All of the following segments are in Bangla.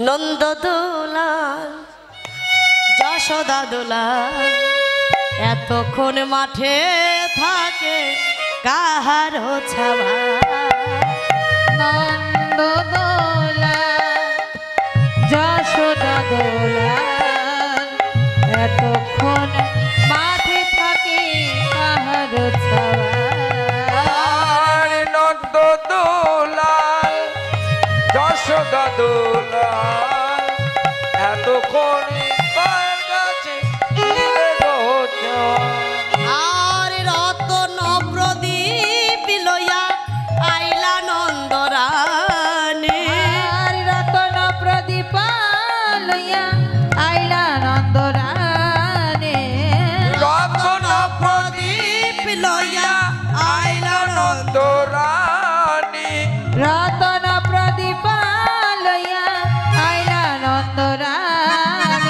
নন্দ দুলাল যশোদা দুলাল এতক্ষণ মাঠে থাকে কাহারো ছাওয়া। নন্দ দুলাল যশোদা দুলাল এতক্ষণ মাঠে থাকে কাহারো ছাওয়া। নন্দ দুলাল যশোদা দুলাল এতক্ষণ কার কাছে আর রতন প্রদীপ লইয়া আইলা নন্দরানী। আর রতন প্রদীপ লইয়া আইলা নন্দরানী। রতন প্রদীপ লইয়া আইলা নন্দরানী। রতন প্রদীপ লইয়া আইলা নন্দরানী।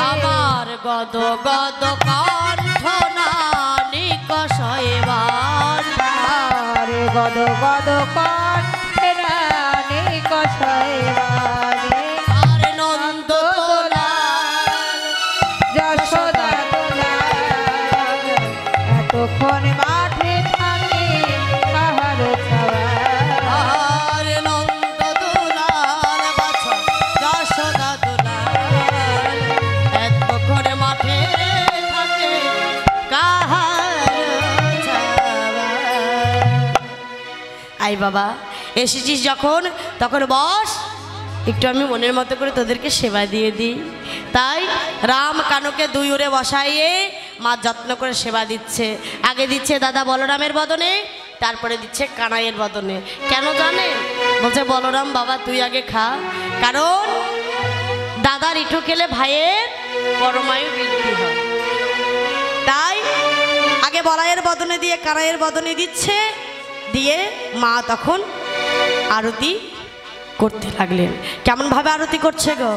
আমার গদ গদ কণ্ঠ নানি কষয়বার। আরে গদ গদ কণ্ঠে রানী কষাইবারে। আর নন্দ দুলাল যশোদা দুলাল এতক্ষণ মাঠে থাকে কাহারো ছাওয়া। আর নন্দ দুলাল বাছা যশোদা দুলাল এতক্ষণ মাঠে থাকে কাহার ছাওয়া। আই বাবা এসেছিস যখন তখন বস, একটু আমি মনের মতো করে তোদেরকে সেবা দিয়ে দিই। তাই রাম কানুকে দুই উড়ে বসাইয়ে মা যত্ন করে সেবা দিচ্ছে। আগে দিচ্ছে দাদা বলরামের বদনে, তারপরে দিচ্ছে কানাইয়ের বদনে। কেন জানে? বলছে বলরাম বাবা তুই আগে খা, কারণ দাদার ইটু খেলে ভাইয়ের পরমায়ু বৃদ্ধি হয়। তাই আগে বলাইয়ের বদনে দিয়ে কানাইয়ের বদনে দিচ্ছে, দিয়ে মা তখন আরতি করতে লাগলেন। কেমন ভাবে আরতি করছে গো?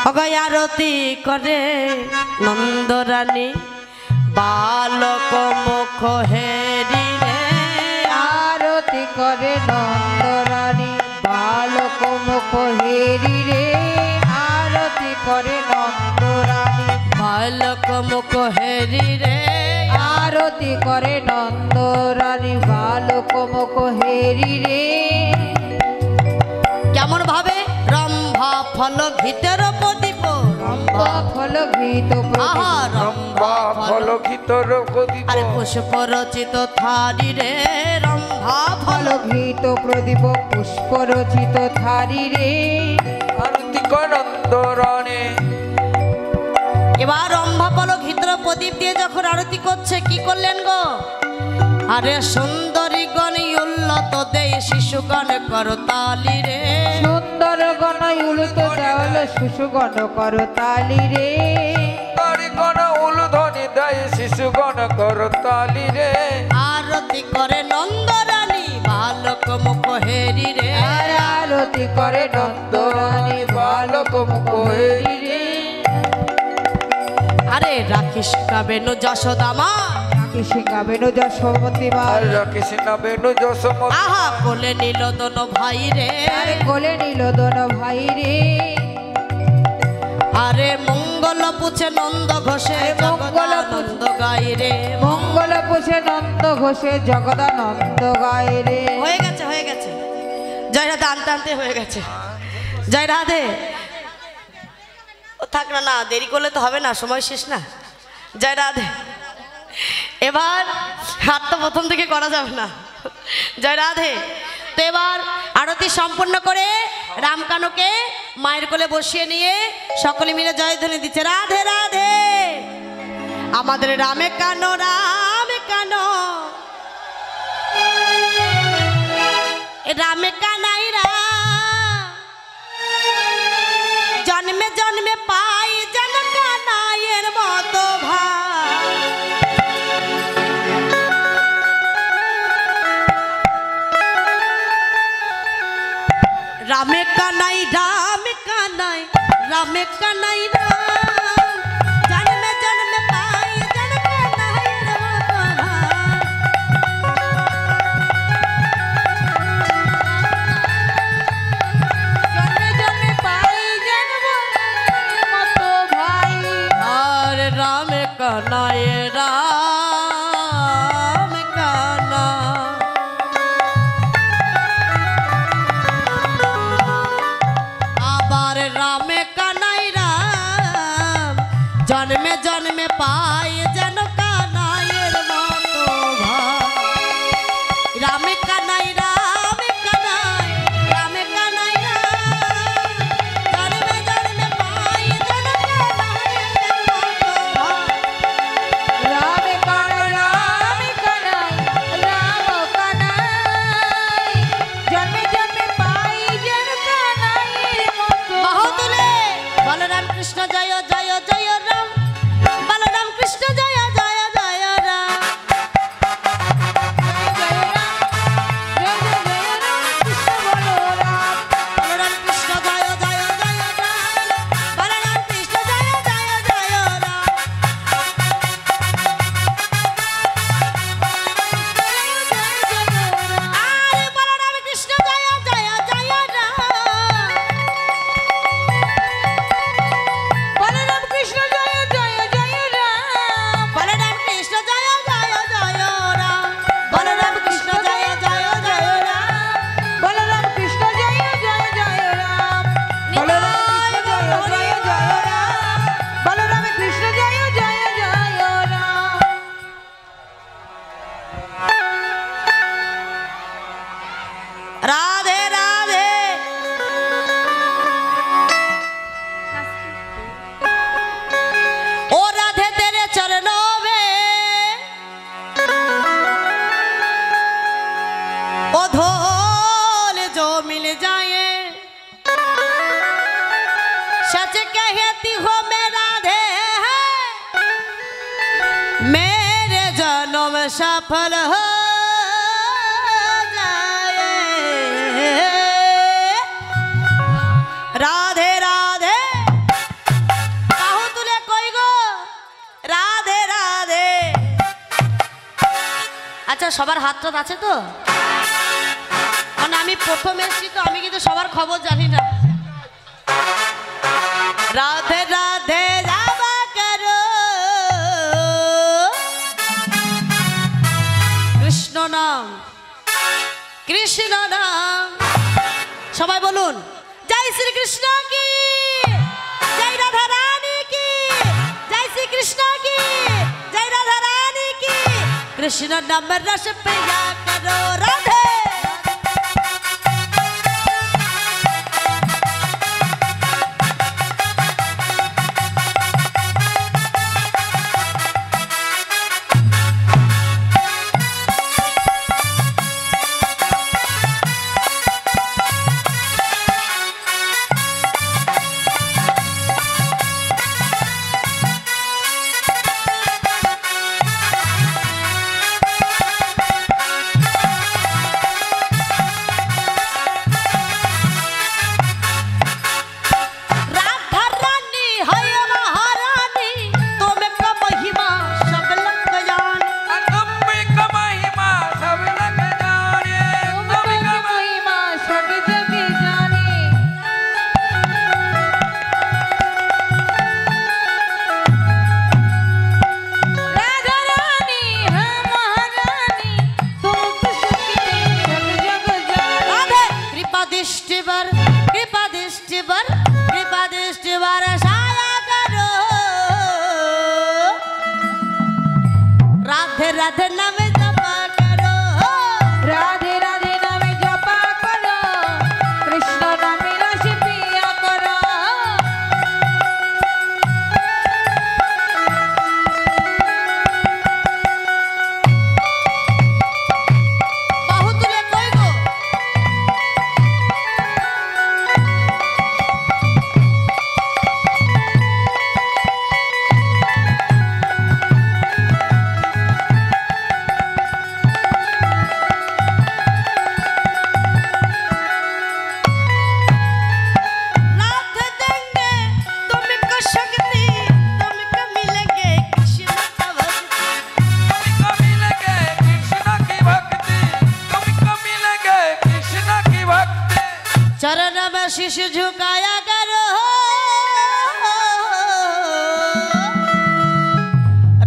অগয় আরতি করে নন্দরানী বালক মুখ হেরি রে। আরতি করে নন্দরানী বালক মুখ হেরি রে। আরতি করে নন্দরানী বালক মুখ হেরি রে। আরতি করে নন্দরানী বালক মুখ হেরি রে। কেমন ভাবে? রম্ভা ফল ঘিতের প্রদীপ। রম্ভা ফল ঘৃত আহা প্রদীপ। রম্ভা ফল ফলকিতর প্রদীপ। আরে পুষ্প রচিত থারি রে। রম্ভা ফল ফল ঘৃত প্রদীপ পুষ্প রচিত থারি রে। আরতি নন্দরানী। এবার রম্ভা ফল ঘিতর প্রদীপ দিয়ে যখন আরতি করছে, কি করলেন গো? আরে সুন্দরী গণ উল্লত দেই শিশুগণ করতালি রে। সুন্দর গণ উলুত দেওয়াল শিশুগণ করতালি রে। গণ উলুধ্বনি দেয় শিশুগণ করতালি রে। আরতি করে নন্দরানী বালক মুখ হেরি রে। আর আরতি করে নন্দরানী বালক মুখ হেরি রে। আরে রাখিস কাবেনু যশোদা মা। কৃষি গাবেনু যশোমতী মা। আর কৃষ্ণ বেনু যশোমতী। আহা কোলে নীল দোনো ভাই রে। আর কোলে নীল দোন ভাই রে। আরে মঙ্গল পুছে নন্দ ঘোষে জগদানন্দ গাই রে। মঙ্গল পুষে নন্দ ঘোষে জগদানন্দ গায় রে। হয়ে গেছে হয়ে গেছে, জয় রাধে আনতে আনতে হয়ে গেছে। জয় রাধে। ও থাক না, না দেরি করলে তো হবে না, সময় শেষ না। জয় রাধে। এবার হাত তো প্রথম থেকে করা যাবে না। জয় রাধে। তো এবার আরতি সম্পূর্ণ করে রামকানুকে মায়ের কোলে বসিয়ে নিয়ে সকলে মিলে জয়ধ্বনি দিচ্ছে রাধে রাধে। আমাদের রামে কানো রামে কানো রামে কানাই রাম। জন্মে জন্মে পাই যেন কানাইয়ের মতো ভাই। রামে কানাই রামে কানাই রামে কানাই রাম। জন্মে জন্মে পাই যেন কানাইয়ের মতো ভাই। জন্মে জন্মে পাই যেন বলে রামে কানাই রাম জন্মে জন্মে পাই যেন কানাইয়ের মতো ভাই রামে কানাই রামে কানাই রামে কানাই রাম জন্মে জন্মে পাই যেন কানাইয়ের মতো ভাই রামে কানাই রামে কানাই রাম কানাই জন্মে জন্মে পাই যেন কানাইয়ের মতো বাহুতুলে বলরাম কৃষ্ণ জয় জয় জয় রাম বলরাম কৃষ্ণ জয় জয় জয় রাম বলরাম কৃষ্ণ জয় জয় জয় রাম বলরাম কৃষ্ণ জয় জয় জয় রাম আরে বলরাম কৃষ্ণ জয় জয় জয় রাম বলরাম কৃষ্ণ জয় জয় জয় রাম বলরাম কৃষ্ণ জয় জয় জয় রাম বলরাম কৃষ্ণ জয় জয় জয় রাম বলরাম কৃষ্ণ জয় জয় জয় রাম বলরাম কৃষ্ণ জয় জয় জয় রাম राधे राधे ओ राधे तेरे चरणों में ओ धोल जो मिल जाए सच कहती हो मैं राधे मेरे जन्म सफल हो जाए राधे राधे काहू तुले कोई गो राधे राधे আচ্ছা সবার হাত টাত আছে তো মানে আমি প্রথম এসেছি তো আমি কিন্তু সবার খবর জানি না রাধে রাধে যাবা করো কৃষ্ণ নাম কৃষ্ণ নাম সবাই বলুন জয় শ্রী কৃষ্ণ কি জয় রাধা রানী কি জয় শ্রী কৃষ্ণ কি জয় রাধা রানী কি কৃষ্ণ নাম রস পিয়া করো রাধে राधा रानी है महारानी तुम्हें का महिमा सब लग जाने अम्बे का महिमा सब लग जाने अम्बे का महिमा सब जग जाने राधा रानी है महारानी तुम खुशी सब जग जाने राधे कृपा दृष्टि बर छाया करो राधे राधे नाम जपा करो राधे राधे नामे जपा करो कृष्ण नामे रस पिया करो बाहुतुले कोई गो चरण में शीश झुकाया करो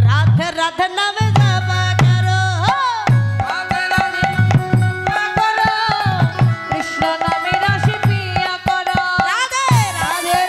राधे राधे नाम जपा करो राधे राधे कृष्ण नामे रस पिया करो राधे राधे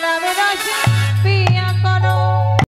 নামে রসে